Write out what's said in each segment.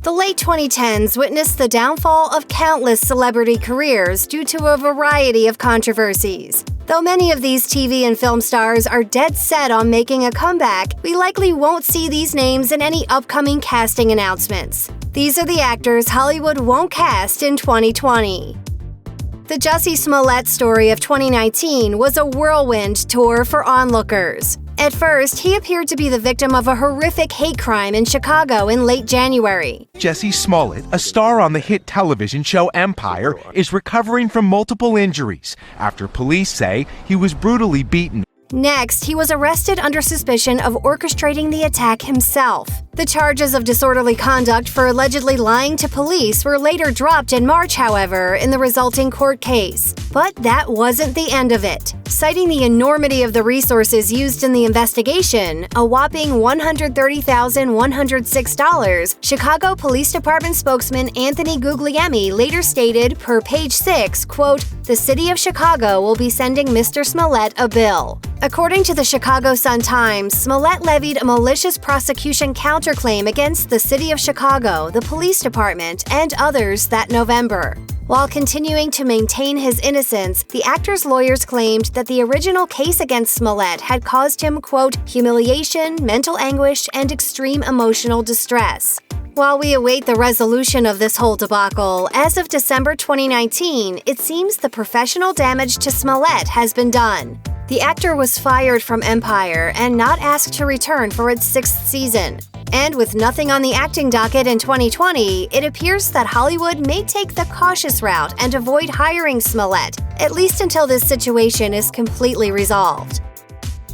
The late 2010s witnessed the downfall of countless celebrity careers due to a variety of controversies. Though many of these TV and film stars are dead set on making a comeback, we likely won't see these names in any upcoming casting announcements. These are the actors Hollywood won't cast in 2020. The Jussie Smollett story of 2019 was a whirlwind tour for onlookers. At first, he appeared to be the victim of a horrific hate crime in Chicago in late January. Jussie Smollett, a star on the hit television show Empire, is recovering from multiple injuries after police say he was brutally beaten. Next, he was arrested under suspicion of orchestrating the attack himself. The charges of disorderly conduct for allegedly lying to police were later dropped in March, however, in the resulting court case. But that wasn't the end of it. Citing the enormity of the resources used in the investigation, a whopping $130,106, Chicago Police Department spokesman Anthony Guglielmi later stated, per Page 6, quote, "The city of Chicago will be sending Mr. Smollett a bill." According to the Chicago Sun-Times, Smollett levied a malicious prosecution counterclaim against the city of Chicago, the police department, and others that November. While continuing to maintain his innocence, the actor's lawyers claimed that the original case against Smollett had caused him, quote, "humiliation, mental anguish, and extreme emotional distress." While we await the resolution of this whole debacle, as of December 2019, it seems the professional damage to Smollett has been done. The actor was fired from Empire and not asked to return for its 6th season. And with nothing on the acting docket in 2020, it appears that Hollywood may take the cautious route and avoid hiring Smollett, at least until this situation is completely resolved.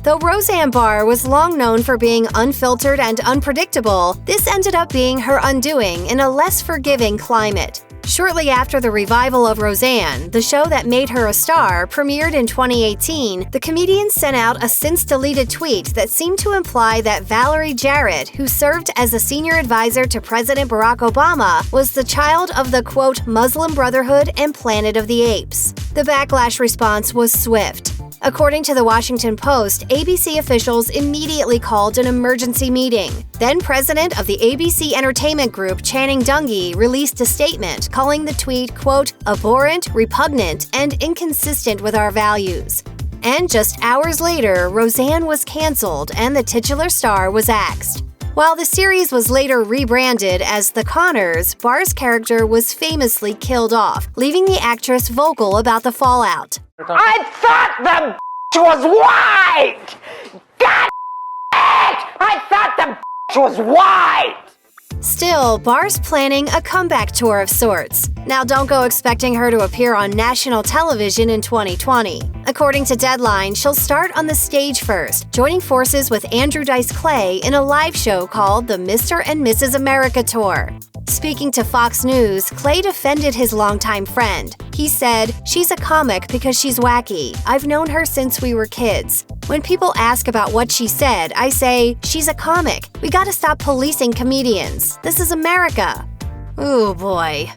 Though Roseanne Barr was long known for being unfiltered and unpredictable, this ended up being her undoing in a less forgiving climate. Shortly after the revival of Roseanne, the show that made her a star, premiered in 2018, the comedian sent out a since-deleted tweet that seemed to imply that Valerie Jarrett, who served as a senior advisor to President Barack Obama, was the child of the, quote, Muslim Brotherhood and Planet of the Apes. The backlash response was swift. According to the Washington Post, ABC officials immediately called an emergency meeting. Then president of the ABC Entertainment Group, Channing Dungey, released a statement calling the tweet, quote, abhorrent, repugnant, and inconsistent with our values. And just hours later, Roseanne was canceled and the titular star was axed. While the series was later rebranded as The Conners, Barr's character was famously killed off, leaving the actress vocal about the fallout. I thought the was white! God it! I thought the was white! Still, Barr's planning a comeback tour of sorts. Now don't go expecting her to appear on national television in 2020. According to Deadline, she'll start on the stage first, joining forces with Andrew Dice Clay in a live show called the Mr. and Mrs. America Tour. Speaking to Fox News, Clay defended his longtime friend. He said, "She's a comic because she's wacky. I've known her since we were kids. When people ask about what she said, I say, she's a comic. We gotta stop policing comedians. This is America." Ooh boy.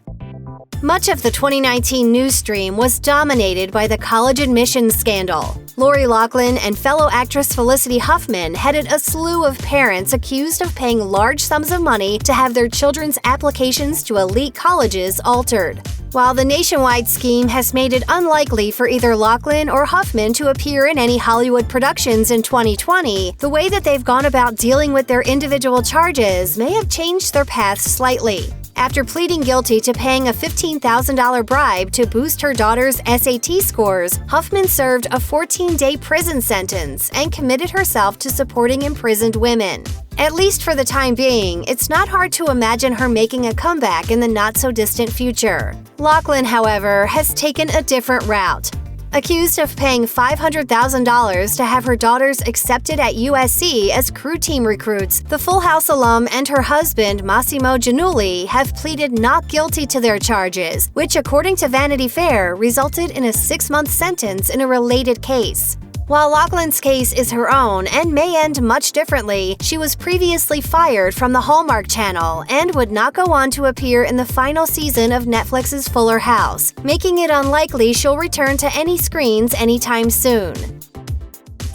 Much of the 2019 news stream was dominated by the college admissions scandal. Lori Loughlin and fellow actress Felicity Huffman headed a slew of parents accused of paying large sums of money to have their children's applications to elite colleges altered. While the nationwide scheme has made it unlikely for either Loughlin or Huffman to appear in any Hollywood productions in 2020, the way that they've gone about dealing with their individual charges may have changed their paths slightly. After pleading guilty to paying a $15,000 bribe to boost her daughter's SAT scores, Huffman served a 14-day prison sentence and committed herself to supporting imprisoned women. At least for the time being, it's not hard to imagine her making a comeback in the not-so-distant future. Loughlin, however, has taken a different route. Accused of paying $500,000 to have her daughters accepted at USC as crew team recruits, the Full House alum and her husband, Massimo Giannulli, have pleaded not guilty to their charges, which, according to Vanity Fair, resulted in a 6-month sentence in a related case. While Loughlin's case is her own and may end much differently, she was previously fired from the Hallmark Channel and would not go on to appear in the final season of Netflix's Fuller House, making it unlikely she'll return to any screens anytime soon.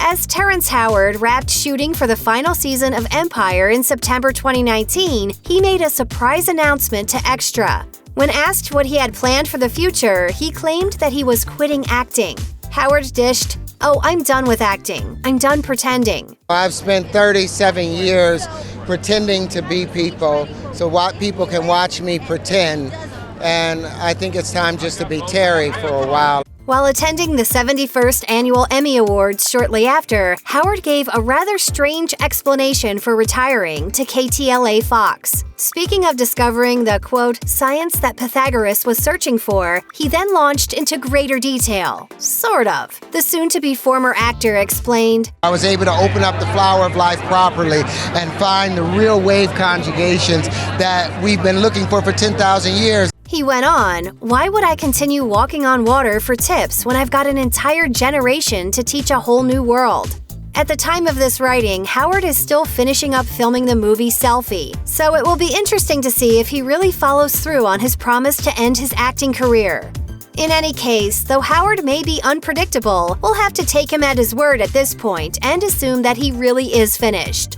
As Terrence Howard wrapped shooting for the final season of Empire in September 2019, he made a surprise announcement to Extra. When asked what he had planned for the future, he claimed that he was quitting acting. Howard dished, "Oh, I'm done with acting. I'm done pretending." I've spent 37 years pretending to be people, so what people can watch me pretend, and I think it's time just to be Terry for a while. While attending the 71st Annual Emmy Awards shortly after, Howard gave a rather strange explanation for retiring to KTLA Fox. Speaking of discovering the, quote, science that Pythagoras was searching for, he then launched into greater detail. Sort of. The soon-to-be former actor explained, I was able to open up the flower of life properly and find the real wave conjugations that we've been looking for 10,000 years. He went on, "Why would I continue walking on water for tips when I've got an entire generation to teach a whole new world?" At the time of this writing, Howard is still finishing up filming the movie Selfie, so it will be interesting to see if he really follows through on his promise to end his acting career. In any case, though Howard may be unpredictable, we'll have to take him at his word at this point and assume that he really is finished.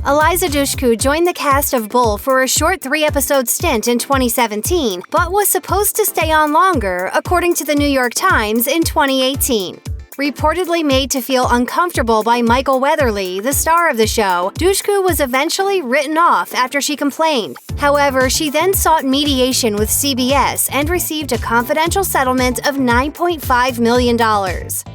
Eliza Dushku joined the cast of Bull for a short 3-episode stint in 2017, but was supposed to stay on longer, according to the New York Times, in 2018. Reportedly made to feel uncomfortable by Michael Weatherly, the star of the show, Dushku was eventually written off after she complained. However, she then sought mediation with CBS and received a confidential settlement of $9.5 million.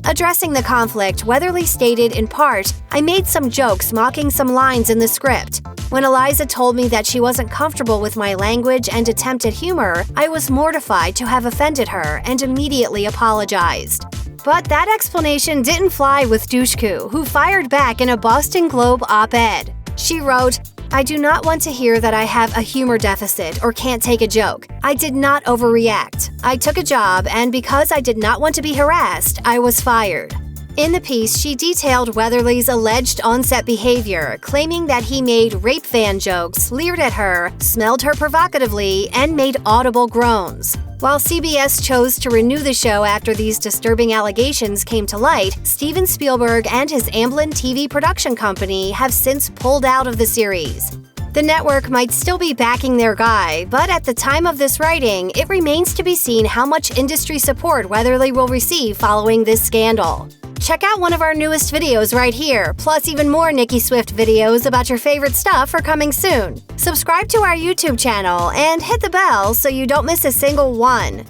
Addressing the conflict, Weatherly stated in part, "I made some jokes mocking some lines in the script. When Eliza told me that she wasn't comfortable with my language and attempt at humor, I was mortified to have offended her and immediately apologized." But that explanation didn't fly with Dushku, who fired back in a Boston Globe op-ed. She wrote, "I do not want to hear that I have a humor deficit or can't take a joke. I did not overreact. I took a job, and because I did not want to be harassed, I was fired." In the piece, she detailed Weatherly's alleged on-set behavior, claiming that he made rape fan jokes, leered at her, smelled her provocatively, and made audible groans. While CBS chose to renew the show after these disturbing allegations came to light, Steven Spielberg and his Amblin TV production company have since pulled out of the series. The network might still be backing their guy, but at the time of this writing, it remains to be seen how much industry support Weatherly will receive following this scandal. Check out one of our newest videos right here, plus even more Nicki Swift videos about your favorite stuff are coming soon. Subscribe to our YouTube channel and hit the bell so you don't miss a single one.